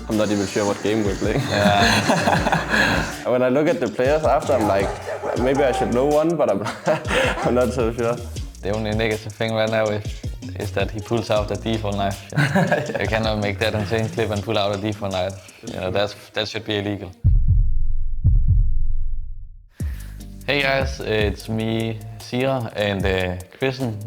I'm not even sure what game we're playing. Yeah. When I look at the players after, I'm like, maybe I should know one, but I'm not so sure. The only negative thing right now is that he pulls out the default knife. You cannot make that insane clip and pull out a default knife. You know, that should be illegal. Hey guys, it's me, Sirah, and Chrisen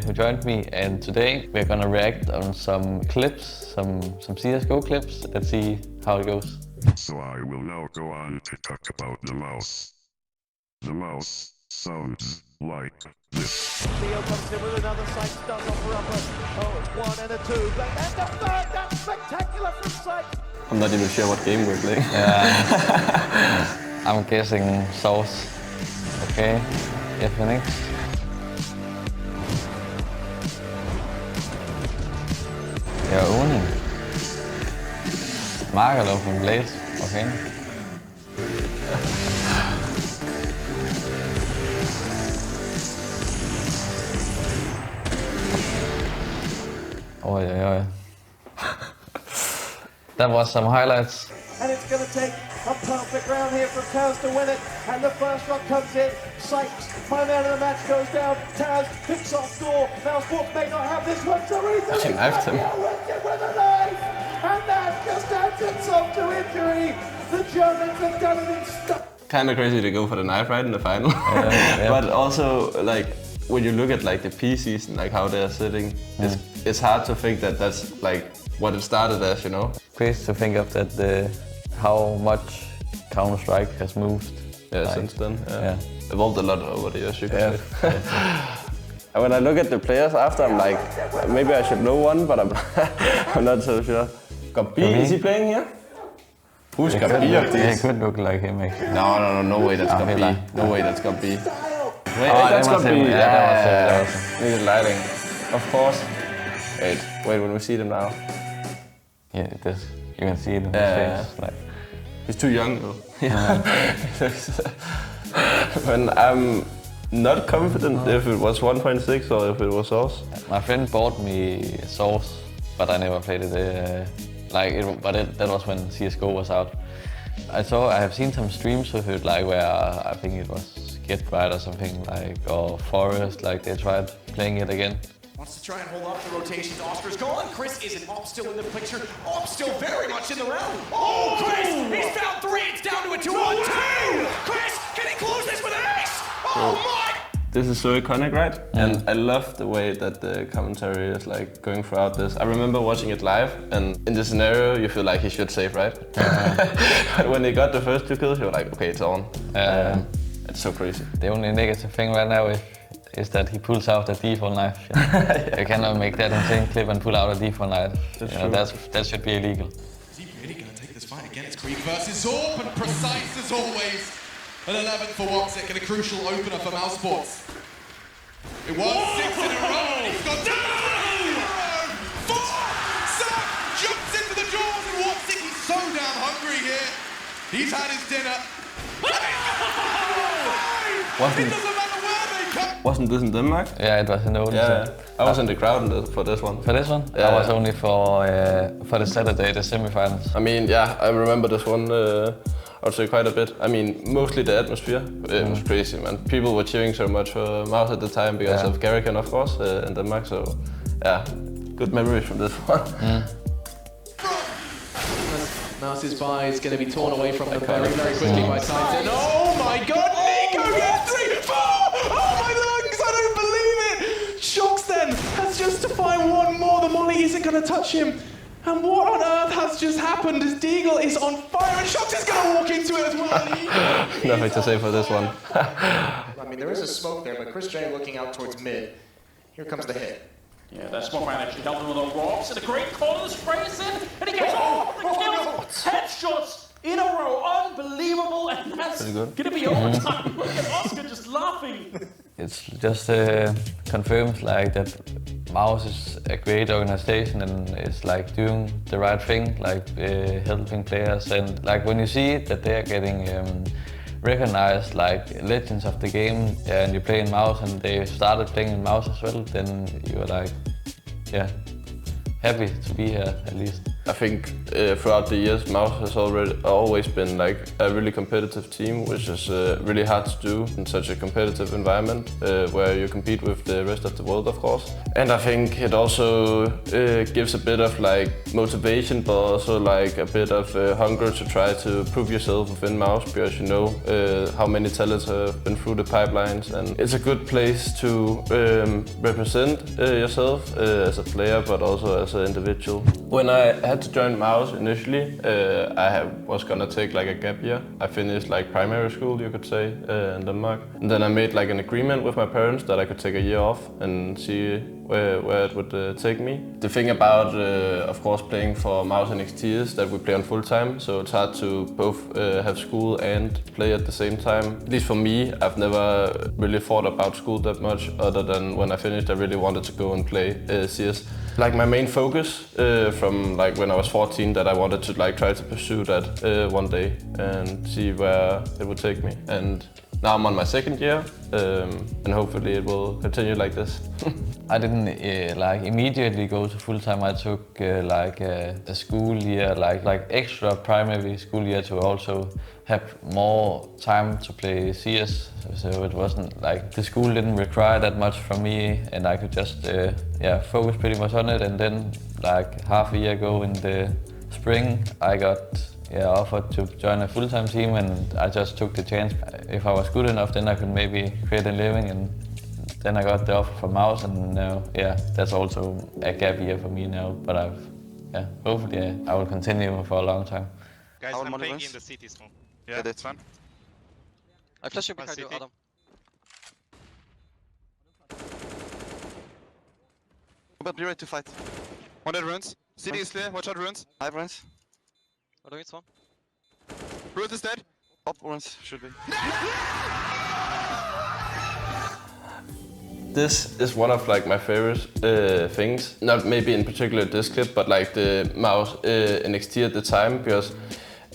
who joined me, and today we're gonna react on some clips, some CSGO clips. Let's see how it goes. So I will now go on to talk about the mouse. The mouse sounds like this. Leo comes in with another sight, does offer up a 1 and a 2, but and the third, that's spectacular from sight. I'm not even sure what game we're playing. Yeah. I'm guessing Sauce. Okay, FNX. Ja, owning. Markelo from Blaze. Okay. Oh yeah. That was some highlights. And it's going to take a perfect round here from Taz to win it. And the first one comes in. Sykes, my man of the match goes down. Taz picks off Door. Mousesports may not have this one, so he's Actually knifed him. with a knife. And that just adds insult to injury. The Germans have done it in stop. Kind of crazy to go for the knife right in the final. Yeah. But also, like, when you look at like the PCs and like how they're sitting, it's hard to think that that's like what it started as, you know? Crazy to think of that how much Counterstrike has moved. Yeah, like, since then. Yeah. Evolved a lot over the years, you can say. And when I look at the players after, I'm like, maybe I should know one, but I'm not so sure. Gabi, is he playing here? Who's Gabi of It these? could look like him actually. No way that's Gabi. like- No way that's Gabi. Wait, Oh, that's that was him. Gabi. Yeah, that was him. Need lighting. Of course. Wait, when we see them now. Yeah, it is. You can see it in Yeah. his face. Like, He's too young though. When I'm not confident if it was 1.6 or if it was Sauce. my friend bought me Sauce, but I never played it. That was when CSGO was out. I have seen some streams with it, like where I think it was Get Right or something, like, or Forest, like they tried playing it again. Wants to try and hold off the rotations. Oscar's gone. Chris isn't. Op still in the picture. Op still very much in the round. Oh, Chris! He's found 3. It's down to a 2-on-2. Chris, can he close this with an ace? Oh my! This is so iconic, right? And I love the way that the commentary is like going throughout this. I remember watching it live, and in this scenario, you feel like he should save, right? But when he got the first 2 kills, you're like, okay, it's on. It's so crazy. The only negative thing right now is that he pulls out the default knife. You cannot make that insane clip and pull out a default knife. That should be illegal. Is he really going to take this fight again? It's Krieg versus Zorp, and precise as always. An 11th for Watsik and a crucial opener for Mousesports. It was 6 in a row, and he's got 2 in a row. 4! Sam jumps into the jaws, and Watsik, he's so damn hungry here. He's had his dinner. It doesn't matter where they come. Wasn't this in Denmark? Yeah, it was in Odense. Yeah. I was in the crowd for this one. For this one? Yeah. I was only for the Saturday, the semifinals. I mean, yeah, I remember this one, I would say quite a bit. I mean, mostly the atmosphere. It was crazy, man. People were cheering so much for MOUZ at the time because of Garrigan, of course, in Denmark. So, yeah, good memories from this one. Mouse's buy is going to be torn away from them very, very quickly by Titan. Oh my god, Nico gets 3, 4! Oh my lungs, I don't believe it! Shocks then has just to find one more. The molly isn't going to touch him. And what on earth has just happened as Deagle is on fire and Shocks is going to walk into it as well. Nothing to say for this one. I mean, there is a smoke there, but Chris J looking out towards mid. Here comes the hit. Yeah, that smoke man actually helped him with the rocks, and a great corner sprays in, and he gets all the kills, headshots in a row, unbelievable, and that's gonna be overtime. Look at Oscar just laughing. It's just confirms like that MOUZ is a great organization and is like doing the right thing, like helping players, and like when you see that they are getting recognized like legends of the game, and you play in MOUZ and they started playing in MOUZ as well, then you're like, yeah, happy to be here at least. I think throughout the years, MOUZ has always been like a really competitive team, which is really hard to do in such a competitive environment where you compete with the rest of the world, of course. And I think it also gives a bit of like motivation, but also like a bit of hunger to try to prove yourself within MOUZ, because you know how many talents have been through the pipelines, and it's a good place to represent yourself as a player, but also as an individual. When I had to join MOUZ initially, I was gonna take like a gap year. I finished like primary school, you could say, in Denmark. And then I made like an agreement with my parents that I could take a year off and see where it would take me. The thing about, of course, playing for MOUZ NXT is that we play on full time, so it's hard to both have school and play at the same time. At least for me, I've never really thought about school that much, other than when I finished, I really wanted to go and play CS. Like my main focus from like when I was 14, that I wanted to like try to pursue that one day and see where it would take me. And now I'm on my second year, and hopefully it will continue like this. I didn't like immediately go to full time. I took like a school year, like extra primary school year, to also have more time to play CS. So it wasn't like the school didn't require that much from me, and I could just focus pretty much on it. And then like half a year ago in the spring, I got offered to join a full-time team, and I just took the chance. If I was good enough, then I could maybe create a living, and then I got the offer from MOUZ, and now, that's also a gap year for me now. But hopefully I will continue for a long time. Guys, I'm playing in the city smoke. Yeah, that's fine. I flash you behind you, Adam. But be ready to fight. 100 runes. City is clear, watch out runes. I have runes. I don't need one. Runes is dead. Up runes should be. This is one of like my favorite things. Not maybe in particular this clip, but like the MOUZ NXT at the time, because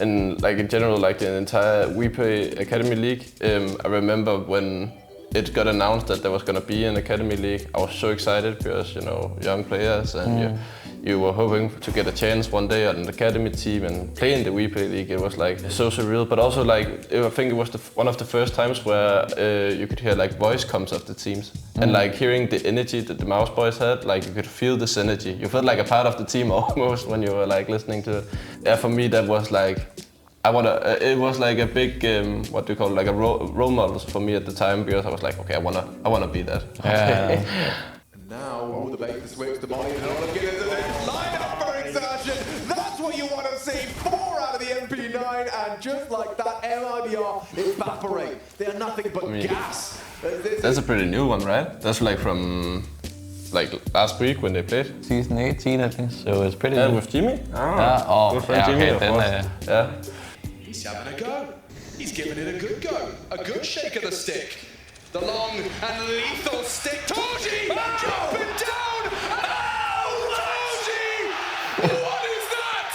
in general, like the entire WePlay Academy League, I remember when it got announced that there was gonna be an Academy League, I was so excited because, you know, young players, and you were hoping to get a chance one day on an Academy team and play in the WePlay League. It was like so surreal, but also like I think it was one of the first times where you could hear like voice comms of the teams, and like hearing the energy that the MOUZ boys had, like you could feel this energy. You felt like a part of the team almost when you were like listening to it. Yeah, for me that was like, it was like a big, what do you call it, like a role model for me at the time, because I was like, okay, I wanna be that. Now, the bait, the switch, the body, and all of it is line up for exertion. That's what you want to see. 4 out of the MP9, and just like that, MIBR evaporate. They are nothing but gas. That's a pretty new one, right? That's like from last week when they played. Season 18, I think. So it's pretty. With Jimmy. Jimmy, okay, He's having a go. He's giving it a good go. A good shake of the stick. The long and lethal stick. Torji! Jumping down! Oh, Torji! What is that?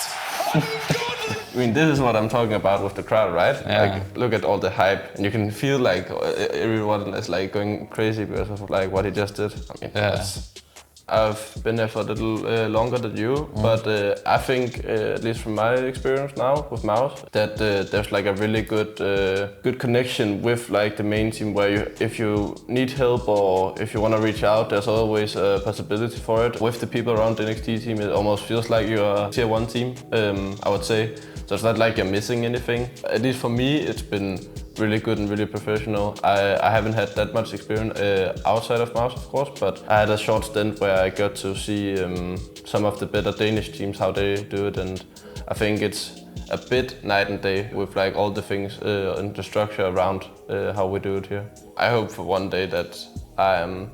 Ungodly! I mean, this is what I'm talking about with the crowd, right? Yeah. Like, look at all the hype, and you can feel like everyone is like going crazy because of like what he just did. I mean, I've been there for a little longer than you, but I think, at least from my experience now with MOUZ, that there's like a really good connection with like the main team, where if you need help or if you want to reach out, there's always a possibility for it. With the people around the NXT team, it almost feels like you're a tier 1 team, I would say. So it's not like you're missing anything. At least for me, it's been really good and really professional. I haven't had that much experience outside of MOUZ, of course, but I had a short stint where I got to see some of the better Danish teams, how they do it, and I think it's a bit night and day with like all the things and the structure around how we do it here. I hope for one day that I am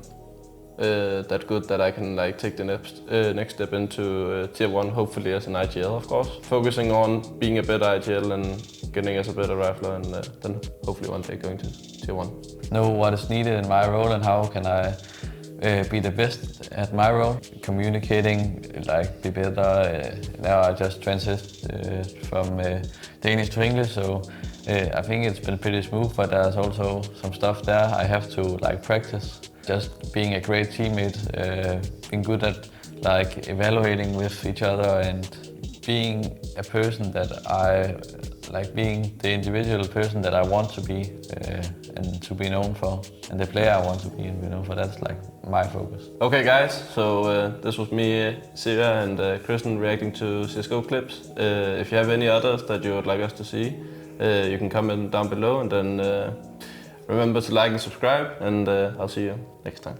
that good that I can like take the next step into tier 1, hopefully as an IGL, of course. Focusing on being a better IGL and getting as a better rifler, and then hopefully one day going to tier 1. Know what is needed in my role and how can I be the best at my role. Communicating, like be better. Now I just transitioned from Danish to English, so I think it's been pretty smooth, but there's also some stuff there I have to like practice. Just being a great teammate, being good at like evaluating with each other and being a person that I like, being the individual person that I want to be and to be known for, and the player I want to be and be known for. That's like my focus. Okay guys, so this was me, Sirah and Kristen reacting to CSGO clips. If you have any others that you would like us to see, you can comment down below, and then remember to like and subscribe, and I'll see you next time.